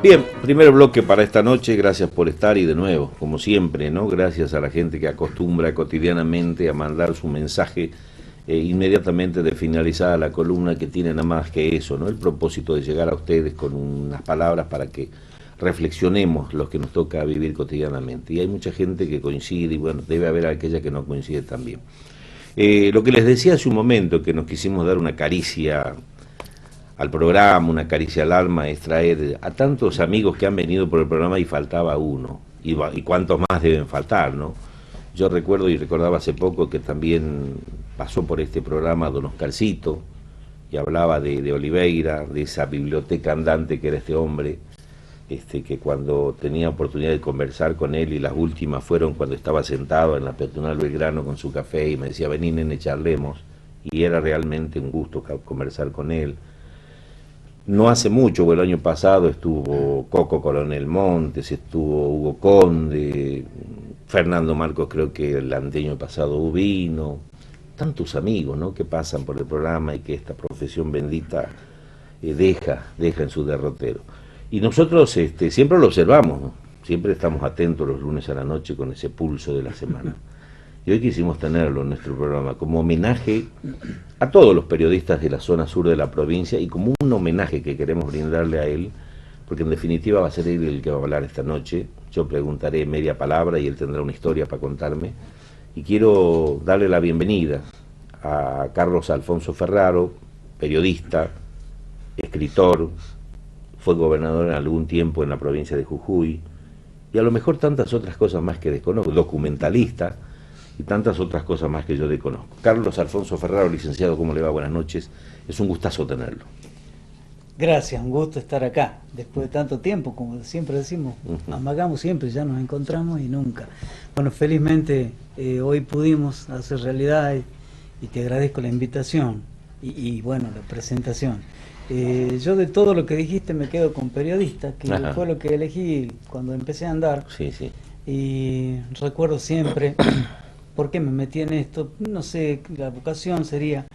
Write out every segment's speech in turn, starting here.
Bien, primer bloque para esta noche, gracias por estar y de nuevo, como siempre, ¿no? Gracias a la gente que acostumbra cotidianamente a mandar su mensaje inmediatamente de finalizada la columna, que tiene nada más que eso, ¿no? El propósito de llegar a ustedes con unas palabras para que reflexionemos lo que nos toca vivir cotidianamente. Y hay mucha gente que coincide y bueno, debe haber aquella que no coincide también. Lo que les decía hace un momento, que nos quisimos dar una caricia al programa, una caricia al alma, es traer a tantos amigos que han venido por el programa y faltaba uno, y cuántos más deben faltar, ¿no? Yo recuerdo y recordaba hace poco que también pasó por este programa don Oscarcito, y hablaba de Oliveira, de esa biblioteca andante que era este hombre, que cuando tenía oportunidad de conversar con él, y las últimas fueron cuando estaba sentado en la peatonal Belgrano con su café y me decía, vení nene, charlemos, y era realmente un gusto conversar con él. No hace mucho, el año pasado estuvo Coco Coronel Montes, estuvo Hugo Conde, Fernando Marcos, creo que el año pasado vino, tantos amigos, ¿no?, que pasan por el programa y que esta profesión bendita deja en su derrotero. Y nosotros siempre lo observamos, ¿no? Siempre estamos atentos los lunes a la noche con ese pulso de la semana. Y hoy quisimos tenerlo en nuestro programa como homenaje a todos los periodistas de la zona sur de la provincia y como un homenaje que queremos brindarle a él, porque en definitiva va a ser él el que va a hablar esta noche. Yo preguntaré media palabra y él tendrá una historia para contarme. Y quiero darle la bienvenida a Carlos Alfonso Ferraro, periodista, escritor, fue gobernador en algún tiempo en la provincia de Jujuy, y a lo mejor tantas otras cosas más que desconozco, documentalista, y tantas otras cosas más que yo desconozco. Carlos Alfonso Ferraro, licenciado, ¿cómo le va? Buenas noches. Es un gustazo tenerlo. Gracias, un gusto estar acá. Después de tanto tiempo, como siempre decimos, amagamos siempre, ya nos encontramos y nunca. Bueno, felizmente hoy pudimos hacer realidad y te agradezco la invitación y bueno, la presentación. Yo de todo lo que dijiste me quedo con periodista, que fue lo que elegí cuando empecé a andar. Sí, sí. Y recuerdo siempre... ¿Por qué me metí en esto? No sé, la vocación sería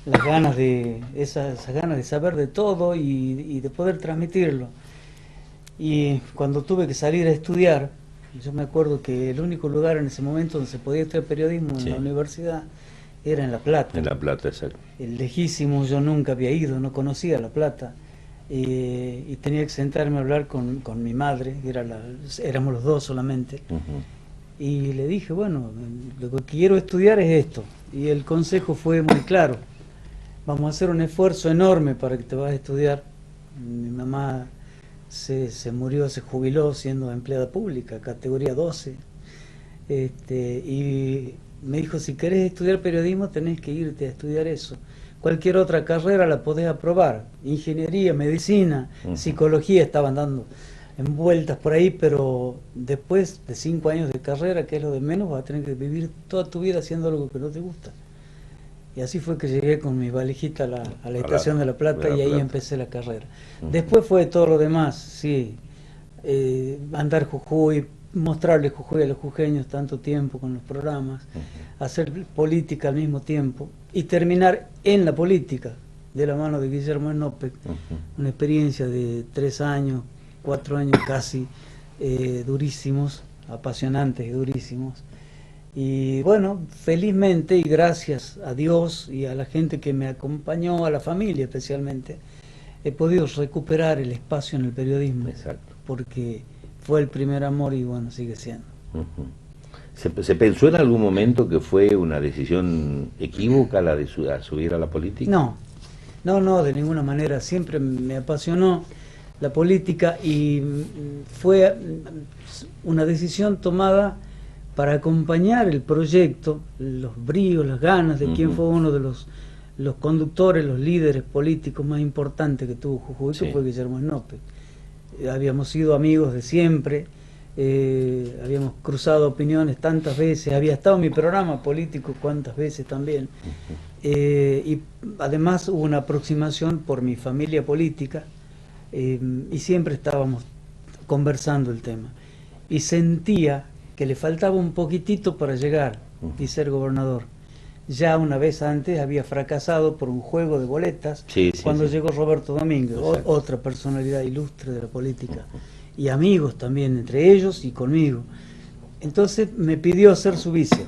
las ganas de esas ganas de saber de todo y de poder transmitirlo. Y cuando tuve que salir a estudiar, yo me acuerdo que el único lugar en ese momento donde se podía estudiar periodismo en la universidad era en La Plata. En La Plata, exacto. El lejísimo, yo nunca había ido, no conocía La Plata. Y tenía que sentarme a hablar con mi madre, éramos los dos solamente. Y le dije, bueno, lo que quiero estudiar es esto. Y el consejo fue muy claro. Vamos a hacer un esfuerzo enorme para que te vayas a estudiar. Mi mamá se murió, se jubiló siendo empleada pública, categoría 12. Y me dijo, si querés estudiar periodismo tenés que irte a estudiar eso. Cualquier otra carrera la podés aprobar. Ingeniería, medicina, psicología estaban dando envueltas por ahí, pero después de 5 años de carrera, que es lo de menos, vas a tener que vivir toda tu vida haciendo algo que no te gusta. Y así fue que llegué con mi valijita a la estación de La Plata y ahí empecé la carrera. Después fue todo lo demás, sí, andar Jujuy, mostrarle Jujuy a los jujeños tanto tiempo con los programas, hacer política al mismo tiempo y terminar en la política, de la mano de Guillermo Enope, una experiencia de 3 años, 4 años casi, durísimos, apasionantes y durísimos. Y bueno, felizmente y gracias a Dios y a la gente que me acompañó, a la familia especialmente, he podido recuperar el espacio en el periodismo. Exacto. Porque fue el primer amor y bueno, sigue siendo. ¿Se pensó en algún momento que fue una decisión equívoca la de subir a la política? No, de ninguna manera. Siempre me apasionó la política y fue una decisión tomada para acompañar el proyecto, los bríos, las ganas de quien fue uno de los conductores, los líderes políticos más importantes que tuvo Jujuy, que fue Guillermo Enope. Habíamos sido amigos de siempre, habíamos cruzado opiniones tantas veces, había estado en mi programa político cuantas veces también, y además hubo una aproximación por mi familia política, y siempre estábamos conversando el tema y sentía que le faltaba un poquitito para llegar y ser gobernador. ya una vez antes había fracasado por un juego de boletas Sí, cuando sí. llegó Roberto Domínguez, Exacto. otra personalidad ilustre de la política, y amigos también entre ellos y conmigo. Entonces me pidió ser su vice.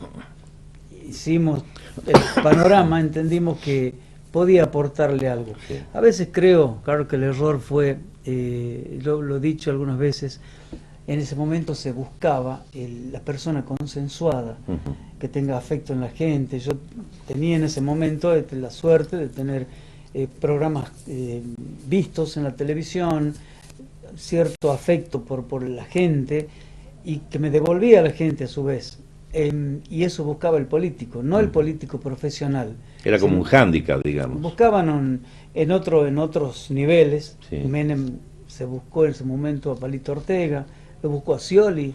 Hicimos el panorama, entendimos que podía aportarle algo. Sí. A veces creo, claro, que el error fue, lo he dicho algunas veces, en ese momento se buscaba la persona consensuada, Ujú. que tenga afecto en la gente. Yo tenía en ese momento la suerte de tener programas vistos en la televisión, cierto afecto por la gente, y que me devolvía a la gente a su vez. Y eso buscaba el político, no el político profesional. Era como un hándicap, digamos. Buscaban en otros niveles. Sí. Menem se buscó en ese momento a Palito Ortega, lo buscó a Scioli,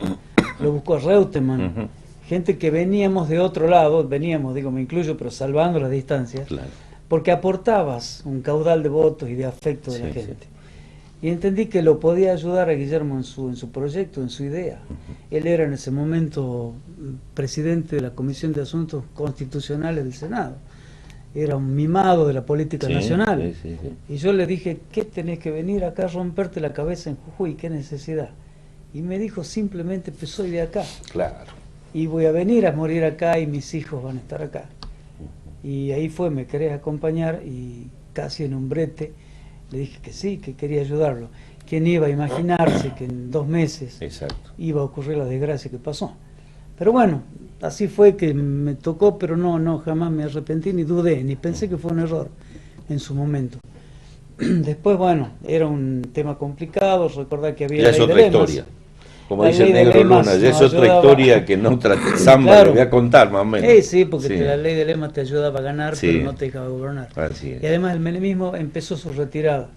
lo buscó a Reutemann, Ujú. gente que veníamos de otro lado, digo, me incluyo, pero salvando las distancias, Claro. porque aportabas un caudal de votos y de afecto de Sí, la sí. gente. Y entendí que lo podía ayudar a Guillermo en su proyecto, en su idea. Él era en ese momento presidente de la Comisión de Asuntos Constitucionales del Senado. Era un mimado de la política Sí, nacional. sí, sí, sí. Y yo le dije, ¿qué tenés que venir acá a romperte la cabeza en Jujuy? ¿Qué necesidad? Y me dijo, simplemente, pues soy de acá. Claro. Y voy a venir a morir acá y mis hijos van a estar acá. Y ahí fue, me querés acompañar, y casi en un brete le dije que sí, que quería ayudarlo. ¿Quién iba a imaginarse que en 2 meses Exacto. iba a ocurrir la desgracia que pasó? Pero bueno, así fue que me tocó, pero no, jamás me arrepentí, ni dudé, ni pensé que fue un error en su momento. Después, bueno, era un tema complicado, recordar que había Ya es ley de otra lemas. historia. Como La dice el ley de negro lemas Luna, ya es nos otra ayudaba. historia que no Zamba Claro. le voy a contar más o menos. Sí, porque Sí. la ley de lemas te ayudaba a ganar, Sí. pero no te dejaba gobernar. Así es. Y además el menemismo empezó su retirada.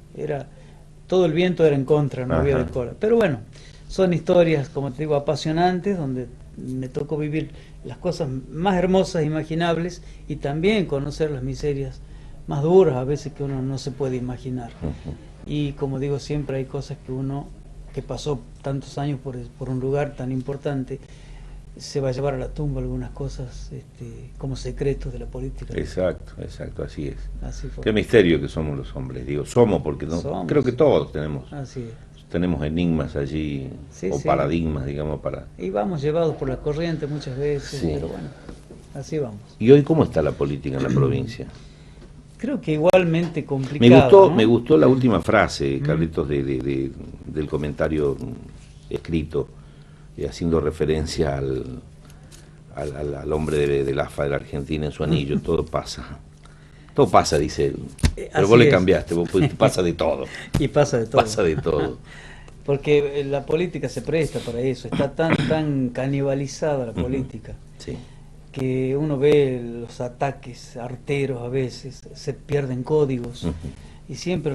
Todo el viento era en contra, no había Ajá. de cola. Pero bueno, son historias, como te digo, apasionantes, donde me tocó vivir las cosas más hermosas imaginables y también conocer las miserias más duras a veces que uno no se puede imaginar. Ujú. Y como digo siempre, hay cosas que pasó tantos años por un lugar tan importante, se va a llevar a la tumba algunas cosas como secretos de la política. Exacto, exacto, así es. Así fue. Qué misterio que somos los hombres, digo, somos porque no, Somos. creo que todos tenemos Así es. enigmas allí, Sí, o sí. paradigmas, digamos, para... Y vamos llevados por la corriente muchas veces, Sí. pero bueno, así vamos. ¿Y hoy cómo está la política en la provincia? Creo que igualmente complicado. Me gustó la última frase, Carlitos, del comentario escrito, haciendo referencia al hombre del AFA de la Argentina en su anillo. Todo pasa, dice él. Pero Así vos le es. cambiaste, vos pasa de todo. Y pasa de todo. Pasa de todo. Porque la política se presta para eso, está tan canibalizada la política, Sí. que uno ve los ataques arteros a veces, se pierden códigos. Ujú. Y siempre,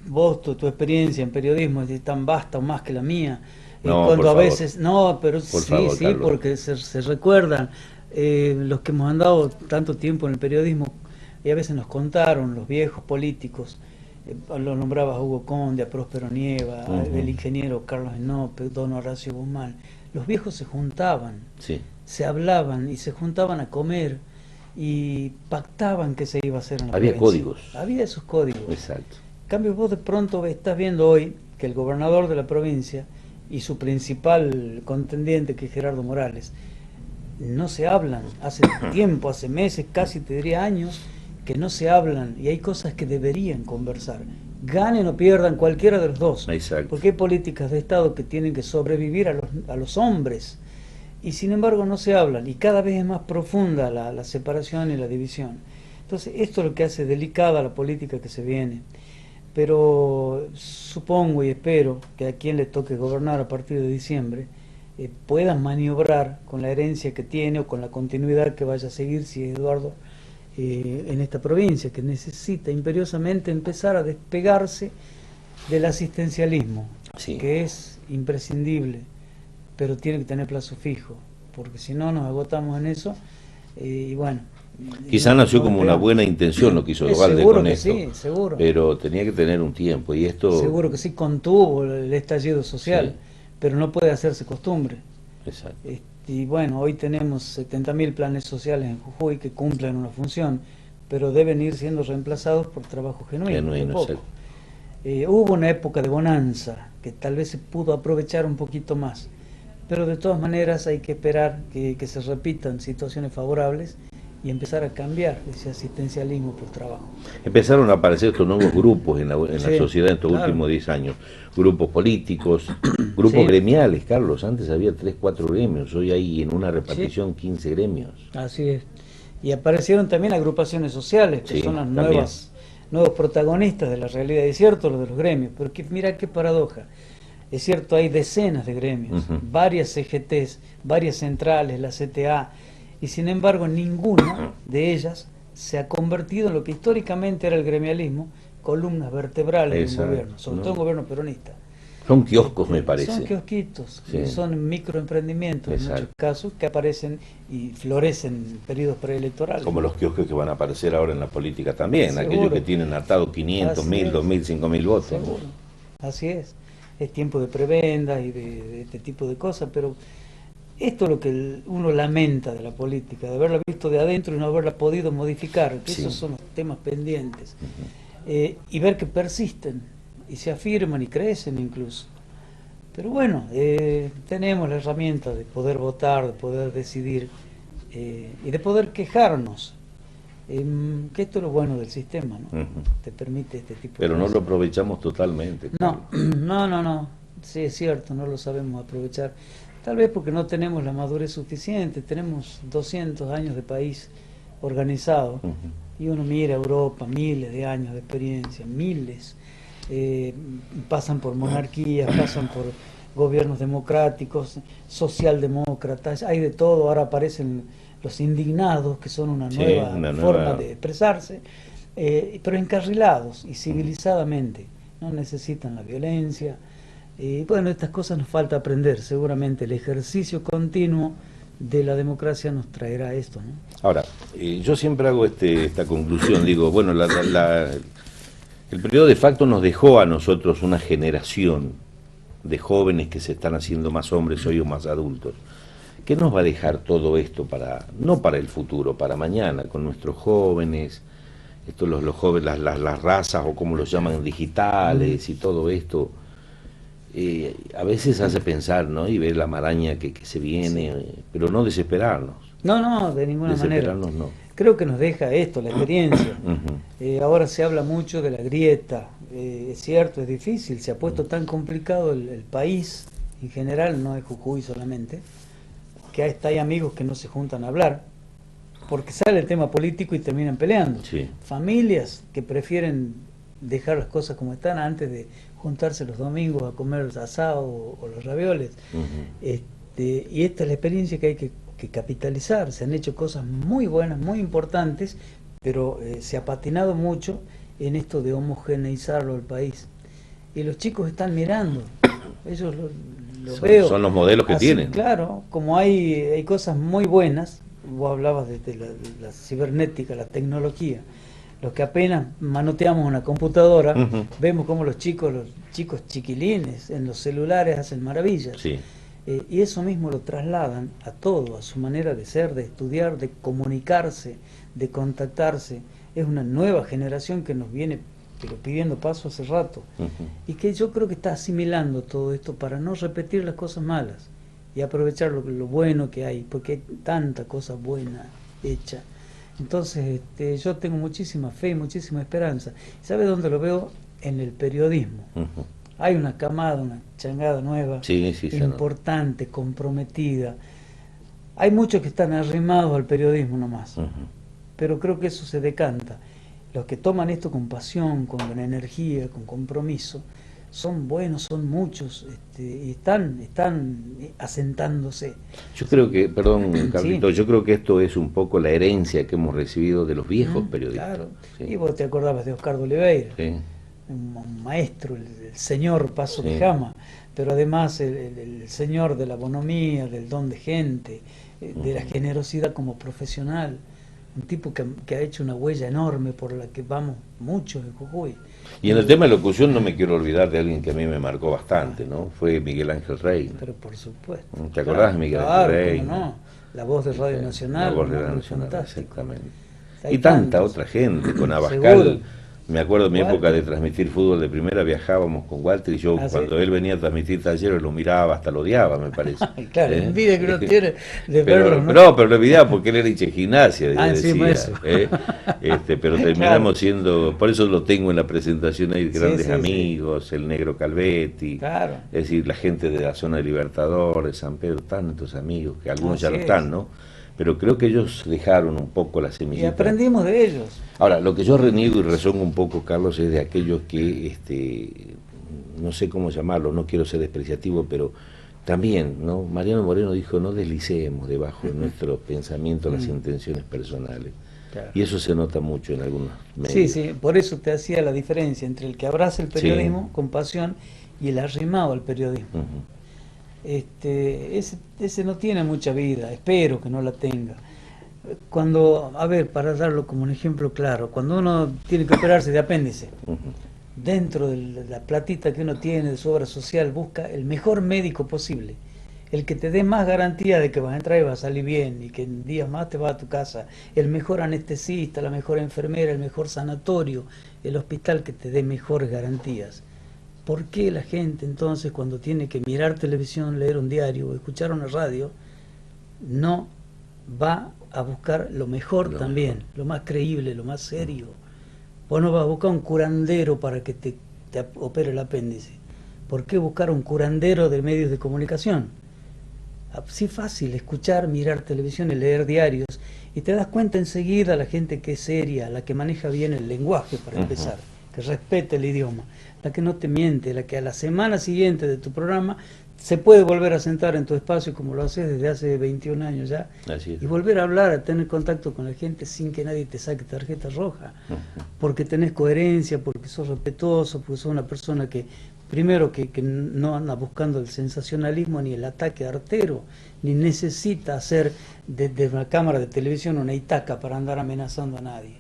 vos, tu experiencia en periodismo es tan vasta o más que la mía. No, Cuando por a favor. veces, no, pero Por sí, favor, sí, Carlos. porque se recuerdan. Los que hemos andado tanto tiempo en el periodismo, y a veces nos contaron los viejos políticos, lo nombraba a Hugo Conde, a Próspero Nieva, Ujú. el ingeniero Carlos Enope, don Horacio Guzmán. Los viejos se juntaban, Sí. se hablaban y se juntaban a comer y pactaban qué se iba a hacer en la Había provincia. códigos. Había esos códigos. Exacto. En cambio, vos de pronto estás viendo hoy que el gobernador de la provincia y su principal contendiente, que es Gerardo Morales, no se hablan. Hace tiempo, hace meses, casi te diría años, que no se hablan, y hay cosas que deberían conversar. Ganen o pierdan cualquiera de los dos. Exacto. Porque hay políticas de Estado que tienen que sobrevivir a los hombres, y sin embargo no se hablan, y cada vez es más profunda la separación y la división. Entonces esto es lo que hace delicada la política que se viene. Pero supongo y espero que a quien le toque gobernar a partir de diciembre puedan maniobrar con la herencia que tiene o con la continuidad que vaya a seguir si es Eduardo en esta provincia, que necesita imperiosamente empezar a despegarse del asistencialismo, Sí. que es imprescindible, pero tiene que tener plazo fijo, porque si no nos agotamos en eso, y bueno. Quizá nació como una buena intención lo que hizo Duhalde seguro con que esto, sí, seguro. pero tenía que tener un tiempo, y esto... Seguro que sí, contuvo el estallido social, Sí. pero no puede hacerse costumbre. Exacto. Y bueno, hoy tenemos 70.000 planes sociales en Jujuy que cumplen una función, pero deben ir siendo reemplazados por trabajo genuino. Genuino, poco. Hubo una época de bonanza que tal vez se pudo aprovechar un poquito más, pero de todas maneras hay que esperar que se repitan situaciones favorables y empezar a cambiar ese asistencialismo por trabajo. Empezaron a aparecer estos nuevos grupos en la Sí, sociedad en estos claro. últimos 10 años. Grupos políticos, grupos Sí. gremiales, Carlos. Antes había 3, 4 gremios, hoy hay en una repartición 15 gremios. Así es. Y aparecieron también agrupaciones sociales, que Sí, son las también. nuevos protagonistas de la realidad. Es cierto lo de los gremios, pero mira qué paradoja. Es cierto, hay decenas de gremios, varias CGTs, varias centrales, la CTA, y sin embargo ninguna de ellas se ha convertido en lo que históricamente era el gremialismo, columnas vertebrales de un gobierno, sobre todo un gobierno peronista. Son kioscos, me parece. Son kiosquitos, Sí. son microemprendimientos en Exacto. muchos casos que aparecen y florecen en periodos preelectorales. Como los kioscos que van a aparecer ahora en la política también, Seguro. aquellos que tienen atado 500, Así 1000, es. 2000, 5000 votos. ¿no? Seguro. Así es. Es tiempo de prebendas y de este tipo de cosas, pero esto es lo que uno lamenta de la política, de haberla visto de adentro y no haberla podido modificar, que Sí. esos son los temas pendientes. Y ver que persisten y se afirman y crecen incluso. Pero bueno, tenemos la herramienta de poder votar, de poder decidir y de poder quejarnos. Que esto es lo bueno del sistema, ¿no? Ujú. Te permite este tipo Pero de no cosas. lo aprovechamos totalmente. No, no. Sí, es cierto, no lo sabemos aprovechar. Tal vez porque no tenemos la madurez suficiente. Tenemos 200 años de país organizado. Ujú. Y uno mira Europa, miles de años de experiencia, miles. Pasan por monarquías, pasan por gobiernos democráticos, socialdemócratas, hay de todo. Ahora aparecen los indignados, que son una Sí, nueva una forma nueva- de expresarse, pero encarrilados y civilizadamente. No necesitan la violencia. Bueno, estas cosas nos falta aprender. Seguramente el ejercicio continuo de la democracia nos traerá esto, ¿no? Ahora, yo siempre hago esta conclusión, digo, bueno, el periodo de facto nos dejó a nosotros una generación de jóvenes que se están haciendo más hombres hoy o más adultos. ¿Qué nos va a dejar todo esto no para el futuro, para mañana, con nuestros jóvenes, los jóvenes, las razas o como los llaman digitales y todo esto? A veces hace pensar, ¿no? Y ver la maraña que se viene, pero no desesperarnos. No, de ninguna manera. Desesperarnos no. Creo que nos deja esto, la experiencia. Ujú. Ahora se habla mucho de la grieta. Es cierto, es difícil, se ha puesto tan complicado el país, en general, no es Jujuy solamente, que hay amigos que no se juntan a hablar, porque sale el tema político y terminan peleando. Sí. Familias que prefieren dejar las cosas como están antes de juntarse los domingos a comer asado o los ravioles. Ujú. Y esta es la experiencia que hay que capitalizar. Se han hecho cosas muy buenas, muy importantes, pero se ha patinado mucho en esto de homogeneizarlo al país. Y los chicos están mirando, ellos lo veo. Son los modelos que Así, tienen. claro, como hay cosas muy buenas, vos hablabas de la cibernética, la tecnología. Los que apenas manoteamos una computadora, Ujú. vemos como los chicos chiquilines en los celulares hacen maravillas. Sí. Y eso mismo lo trasladan a todo, a su manera de ser, de estudiar, de comunicarse, de contactarse. Es una nueva generación que nos viene pero pidiendo paso hace rato. Ujú. Y que yo creo que está asimilando todo esto para no repetir las cosas malas y aprovechar lo bueno que hay, porque hay tanta cosa buena hecha. Entonces yo tengo muchísima fe y muchísima esperanza. ¿Sabe dónde lo veo? En el periodismo. Ujú. Hay una camada, una changada nueva, Sí, sí, sí, importante, comprometida. Hay muchos que están arrimados al periodismo nomás, Ujú. pero creo que eso se decanta. Los que toman esto con pasión, con energía, con compromiso, son buenos, son muchos, y están asentándose. Yo creo que, perdón, Carlito, Sí. yo creo que esto es un poco la herencia que hemos recibido de los viejos periodistas. Claro. Sí. Y vos te acordabas de Oscar de Oliveira, Sí. un maestro, el señor Paso Sí. Quijama, pero además el señor de la bonomía, del don de gente, de la generosidad como profesional, un tipo que ha hecho una huella enorme por la que vamos muchos en Jujuy. Y en el tema de locución no me quiero olvidar de alguien que a mí me marcó bastante, ¿no? Fue Miguel Ángel Reina. Pero por supuesto. ¿Te acordás de Miguel Claro, Ángel Reina? cómo no. La voz de Radio Nacional. La voz de un Radio hombre Nacional, fantástico. exactamente. Hay Y tanta tantos. otra gente, con Seguro. Abascal. Me acuerdo de mi Walter. época de transmitir fútbol de primera, viajábamos con Walter y yo Ah, ¿sí? cuando él venía a transmitir talleres lo miraba, hasta lo odiaba, me parece. Ay, claro, la envidia que uno tiene de pero, verlo, ¿no? No, pero lo odiaba porque él era hincha de gimnasia, yo Encima decía. Pero terminamos siendo, por eso lo tengo en la presentación ahí, grandes sí, amigos, el Negro Calvetti, Claro. es decir, la gente de la zona de Libertadores, San Pedro, tantos amigos, que algunos ya no Así están, es. ¿no? Pero creo que ellos dejaron un poco la Y semillita. aprendimos de ellos. Ahora, lo que yo reniego y rezongo un poco, Carlos, es de aquellos que, no sé cómo llamarlo, no quiero ser despreciativo, pero también, ¿no? Mariano Moreno dijo, no deslicemos debajo de nuestros pensamientos las intenciones personales. Claro. Y eso se nota mucho en algunos medios. Sí, sí, por eso te hacía la diferencia entre el que abraza el periodismo con pasión y el arrimado al periodismo. Ujú. Ese no tiene mucha vida, espero que no la tenga. Cuando, a ver, para darlo como un ejemplo claro, cuando uno tiene que operarse de apéndice, Ujú. dentro de la platita que uno tiene de su obra social, busca el mejor médico posible, el que te dé más garantía de que vas a entrar y vas a salir bien, y que en días más te vas a tu casa, el mejor anestesista, la mejor enfermera, el mejor sanatorio, el hospital que te dé mejores garantías. ¿Por qué la gente entonces cuando tiene que mirar televisión, leer un diario o escuchar una radio, no va a buscar lo mejor también, lo más creíble, lo más serio? Vos no vas a buscar un curandero para que te opere el apéndice. ¿Por qué buscar un curandero de medios de comunicación? Así fácil, escuchar, mirar televisión y leer diarios, y te das cuenta enseguida la gente que es seria, la que maneja bien el lenguaje para empezar, que respete el idioma, la que no te miente, la que a la semana siguiente de tu programa se puede volver a sentar en tu espacio como lo haces desde hace 21 años ya, Así es. y volver a hablar, a tener contacto con la gente sin que nadie te saque tarjeta roja, porque tenés coherencia, porque sos respetuoso, porque sos una persona que, primero, que no anda buscando el sensacionalismo ni el ataque artero, ni necesita hacer de una cámara de televisión una itaca para andar amenazando a nadie.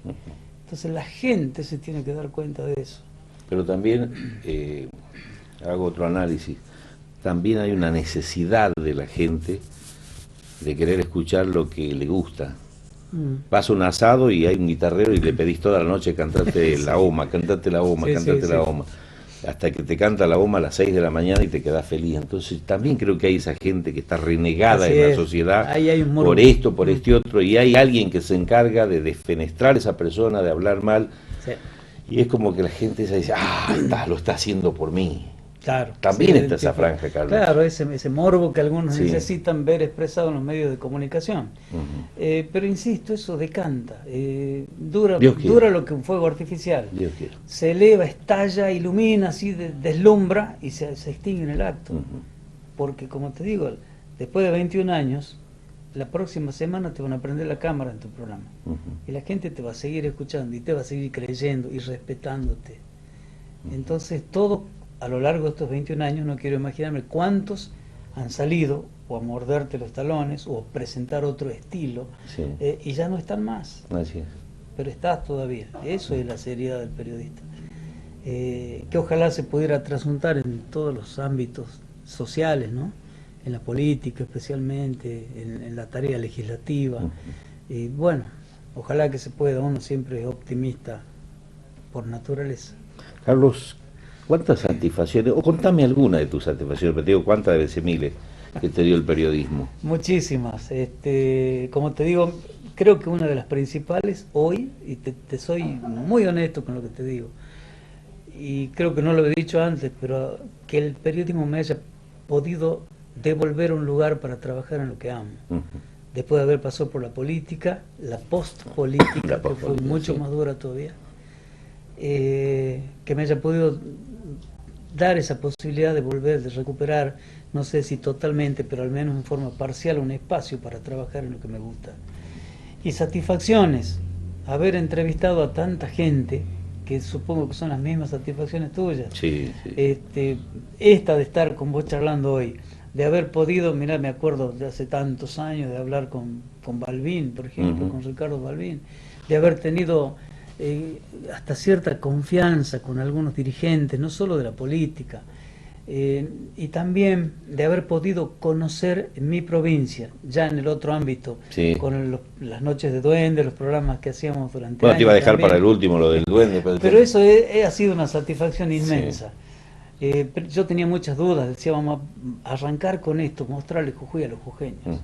Entonces la gente se tiene que dar cuenta de eso. Pero también hago otro análisis. También hay una necesidad de la gente de querer escuchar lo que le gusta. Vas a un asado y hay un guitarrero y le pedís toda la noche cantate la OMA, cantate la OMA, Sí, cantate sí, la sí. OMA. Hasta que te canta la OMA a las 6 de la mañana y te quedás feliz. Entonces también creo que hay esa gente que está renegada Así en la es. sociedad Ahí hay un morbo. por esto, por este otro, y hay alguien que se encarga de desfenestrar a esa persona, de hablar mal. Sí, Y es como que la gente esa dice, lo está haciendo por mí. claro. También Se está esa identifica. franja, Carlos. Claro, ese morbo que algunos Sí. necesitan ver expresado en los medios de comunicación. Ujú. Pero insisto, eso decanta. Dura Dios quiera. dura lo que un fuego artificial. Dios quiera. Se eleva, estalla, ilumina, así deslumbra y se extingue en el acto. Ujú. Porque, como te digo, después de 21 años, la próxima semana te van a prender la cámara en tu programa. Ujú. Y la gente te va a seguir escuchando y te va a seguir creyendo y respetándote. Entonces, todo a lo largo de estos 21 años, no quiero imaginarme cuántos han salido o a morderte los talones o a presentar otro estilo Sí. y ya no están más. Así es. Pero estás todavía. Eso es la seriedad del periodista. Que ojalá se pudiera trasuntar en todos los ámbitos sociales, ¿no? En la política especialmente, en la tarea legislativa. Y bueno, ojalá que se pueda, uno siempre es optimista por naturaleza. Carlos, ¿cuántas satisfacciones, o contame alguna de tus satisfacciones, pero te digo cuántas de veces miles que te dio el periodismo? Muchísimas. Como te digo, creo que una de las principales hoy, y te soy muy honesto con lo que te digo, y creo que no lo he dicho antes, pero que el periodismo me haya podido devolver un lugar para trabajar en lo que amo. Ujú. Después de haber pasado por la política, la postpolítica, La que fue postpolítica, mucho sí. más dura todavía, que me haya podido dar esa posibilidad de volver, de recuperar, no sé si totalmente, pero al menos en forma parcial, un espacio para trabajar en lo que me gusta. Y satisfacciones, haber entrevistado a tanta gente, que supongo que son las mismas satisfacciones tuyas. Sí, sí. Esta de estar con vos charlando hoy, de haber podido, mirá, me acuerdo de hace tantos años de hablar con Balbín, por ejemplo, Ujú. con Ricardo Balbín, de haber tenido hasta cierta confianza con algunos dirigentes, no solo de la política, y también de haber podido conocer en mi provincia, ya en el otro ámbito, Sí. con las noches de duende, los programas que hacíamos durante Bueno, te iba a años dejar también. para el último lo del duende. Pero eso ha sido una satisfacción inmensa. Pero yo tenía muchas dudas, decía, vamos a arrancar con esto, mostrarle Jujuy a los jujeños.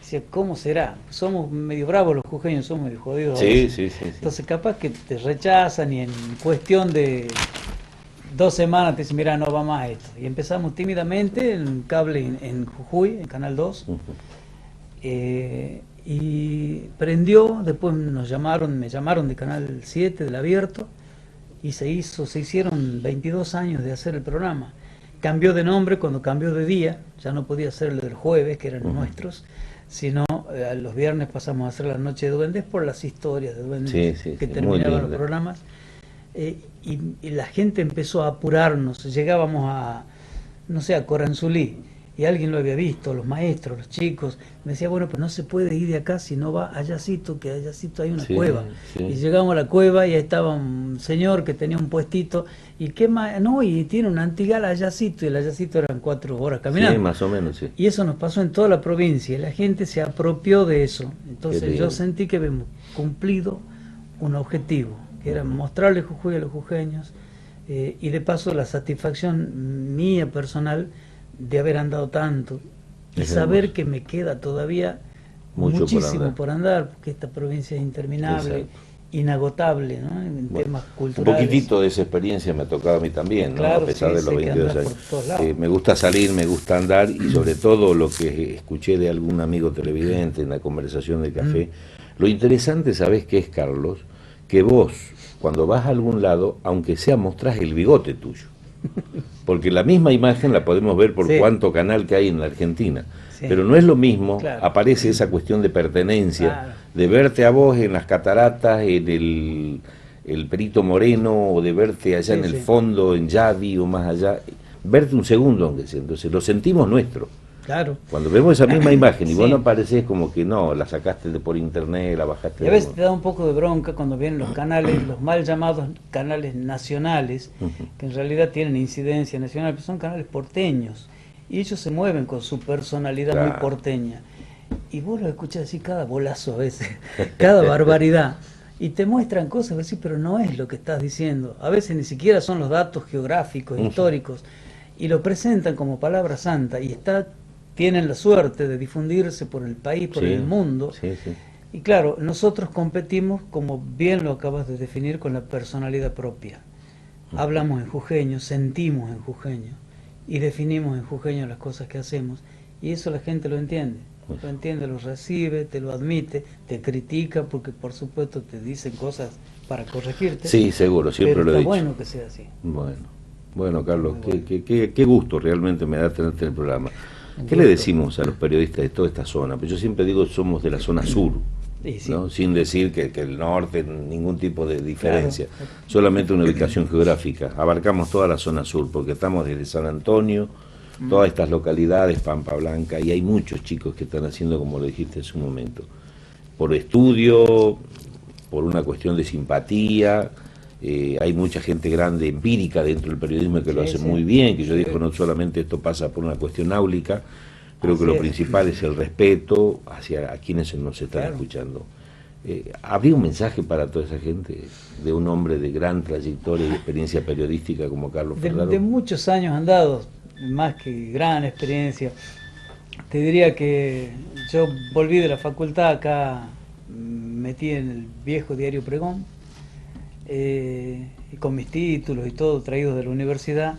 Decía, ¿cómo será? Somos medio bravos los jujeños, somos medio jodidos. Sí, sí, sí, sí. Entonces capaz que te rechazan y en cuestión de 2 semanas te dicen, mira, no va más esto. Y empezamos tímidamente en cable en Jujuy, en Canal 2. Y prendió, después me llamaron de Canal 7, del Abierto, y se hicieron 22 años de hacer el programa. Cambió de nombre cuando cambió de día, ya no podía ser el del jueves, que eran nuestros, sino los viernes pasamos a hacer la noche de duendes por las historias de duendes que terminaban los programas. Y la gente empezó a apurarnos, llegábamos a, no sé, a Coranzulí, y alguien lo había visto, los maestros, los chicos, me decía, bueno, pues no se puede ir de acá si no va a Ayacito, que Ayacito hay una cueva. Y llegamos a la cueva y ahí estaba un señor que tenía un puestito, y qué más, no, y tiene un antigal Ayacito, y el Ayacito eran 4 horas caminando. Sí, más o menos, sí. Y eso nos pasó en toda la provincia, y la gente se apropió de eso. Entonces yo sentí que habíamos cumplido un objetivo, que era mostrarle Jujuy a los jujeños, y de paso la satisfacción mía personal de haber andado tanto y saber que me queda todavía muchísimo por andar, porque esta provincia es interminable, inagotable, ¿no? En temas culturales. Un poquitito de esa experiencia me ha tocado a mí también, ¿no? A pesar de los 22 años. Me gusta salir, me gusta andar, y sobre todo lo que escuché de algún amigo televidente en la conversación de café, lo interesante, ¿sabés qué es, Carlos? Que vos, cuando vas a algún lado, aunque sea, mostrás el bigote tuyo. Porque la misma imagen la podemos ver por cuánto canal que hay en la Argentina. Pero no es lo mismo, aparece esa cuestión de pertenencia, de verte a vos en las cataratas, en el Perito Moreno, o de verte allá en el fondo, en Yadi o más allá, verte un segundo, aunque sea. Entonces lo sentimos nuestro. Claro. Cuando vemos esa misma imagen y vos no aparecés, como que no, la sacaste por internet, la bajaste. Y a veces te da un poco de bronca cuando vienen los canales, los mal llamados canales nacionales, que en realidad tienen incidencia nacional, pero son canales porteños. Y ellos se mueven con su personalidad muy porteña. Y vos lo escuchás así cada bolazo a veces, cada barbaridad. Y te muestran cosas, así, pero no es lo que estás diciendo. A veces ni siquiera son los datos geográficos, históricos. Y lo presentan como palabra santa. Y tienen la suerte de difundirse por el país, por el mundo. Y claro, nosotros competimos, como bien lo acabas de definir, con la personalidad propia. Hablamos en jujeño, sentimos en jujeño, y definimos en jujeño las cosas que hacemos, y eso la gente lo entiende. Lo entiende, lo recibe, te lo admite, te critica, porque por supuesto te dicen cosas para corregirte. Sí, seguro, siempre lo he dicho. Pero está bueno que sea así. Bueno, Carlos, qué gusto realmente me da tenerte en el programa. ¿Qué le decimos a los periodistas de toda esta zona? Pues yo siempre digo somos de la zona sur, ¿no? Sin decir que el norte, ningún tipo de diferencia, solamente una ubicación geográfica. Abarcamos toda la zona sur, porque estamos desde San Antonio, todas estas localidades, Pampa Blanca, y hay muchos chicos que están haciendo, como lo dijiste en su momento, por estudio, por una cuestión de simpatía. Hay mucha gente grande, empírica dentro del periodismo que lo hace muy bien, que yo digo, no solamente esto pasa por una cuestión áulica, creo que lo principal es el respeto hacia a quienes nos están escuchando. ¿Habría un mensaje para toda esa gente, de un hombre de gran trayectoria y experiencia periodística como Carlos Ferraro? De muchos años andados, más que gran experiencia, te diría que yo volví de la facultad acá, metí en el viejo diario Pregón, con mis títulos y todo traídos de la universidad,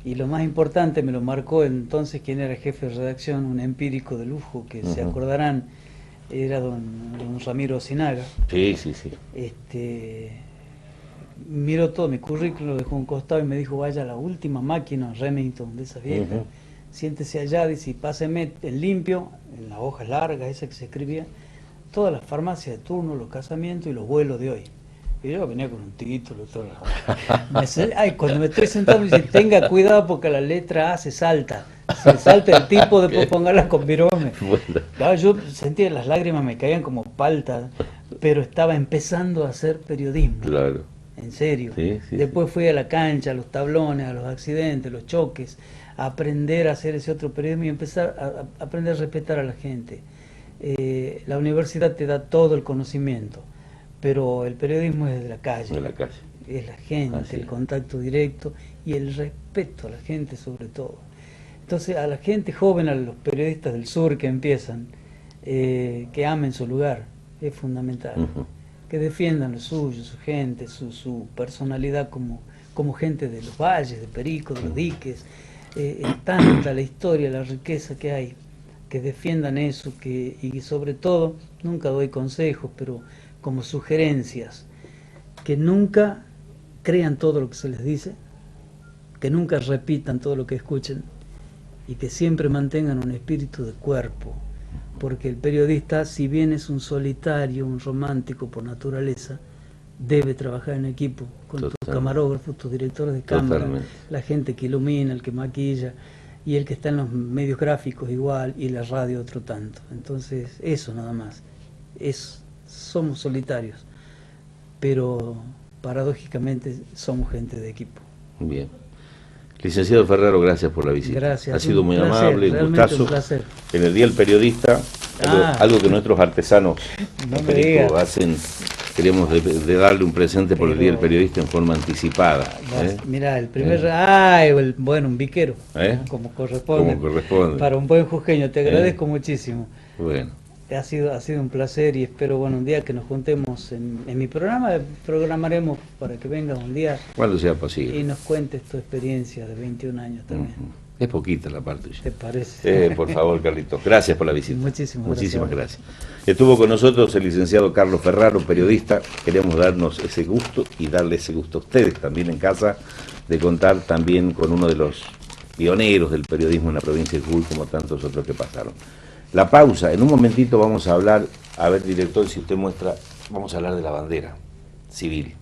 y lo más importante me lo marcó entonces quien era jefe de redacción, un empírico de lujo que se acordarán, era don Ramiro Sinaga. Sí. Miró todo mi currículum, lo dejó a un costado y me dijo, vaya a la última máquina Remington de esa vieja, siéntese allá, dice, y páseme en limpio, en las hojas largas esa que se escribía, todas las farmacias de turno, los casamientos y los vuelos de hoy. Y yo venía con un título, todo. Cuando me estoy sentado me dice, tenga cuidado porque la letra A se salta. Se salta el tipo, después póngala con virome. Claro, yo sentía las lágrimas me caían como paltas. pero estaba empezando a hacer periodismo. Claro. En serio. Sí, sí, Después fui a la cancha, a los tablones, a los accidentes, los choques, a aprender a hacer ese otro periodismo y empezar a aprender a respetar a la gente. La universidad te da todo el conocimiento, pero el periodismo es de la calle. De la calle. Es la gente, Así el es. contacto directo y el respeto a la gente sobre todo. Entonces a la gente joven, a los periodistas del sur que empiezan, que amen su lugar, es fundamental. Ujú. Que defiendan lo suyo, su gente, su personalidad como gente de los valles, de Perico, de los diques. Es tanta la historia, la riqueza que hay, que defiendan eso, y sobre todo, nunca doy consejos, pero como sugerencias, que nunca crean todo lo que se les dice, que nunca repitan todo lo que escuchen y que siempre mantengan un espíritu de cuerpo, porque el periodista, si bien es un solitario, un romántico por naturaleza, debe trabajar en equipo con tus camarógrafos, tus directores de cámara, la gente que ilumina, el que maquilla y el que está en los medios gráficos igual, y la radio otro tanto. Entonces eso nada más, somos solitarios, pero paradójicamente somos gente de equipo. Bien. Licenciado Ferraro, gracias por la visita. Gracias. Ha sido muy amable, un gustazo. Un placer. En el Día del Periodista, algo que nuestros artesanos hacen, queremos de darle un presente por el Día del Periodista en forma anticipada. Mira, el primer... bueno, un viquero, como corresponde. Como corresponde. Para un buen jujeño, te agradezco muchísimo. Bueno. Ha sido un placer y espero, un día que nos juntemos en mi programa, programaremos para que vengas un día. Cuando sea posible. Y nos cuentes tu experiencia de 21 años también. Es poquita la parte tuya. ¿Te parece? Por favor, Carlitos. Gracias por la visita. Muchísimas gracias. Estuvo con nosotros el licenciado Carlos Ferraro, periodista. Queremos darnos ese gusto y darle ese gusto a ustedes también en casa, de contar también con uno de los pioneros del periodismo en la provincia de Jujuy, como tantos otros que pasaron. La pausa, en un momentito vamos a hablar, a ver, director, si usted muestra, vamos a hablar de la bandera civil.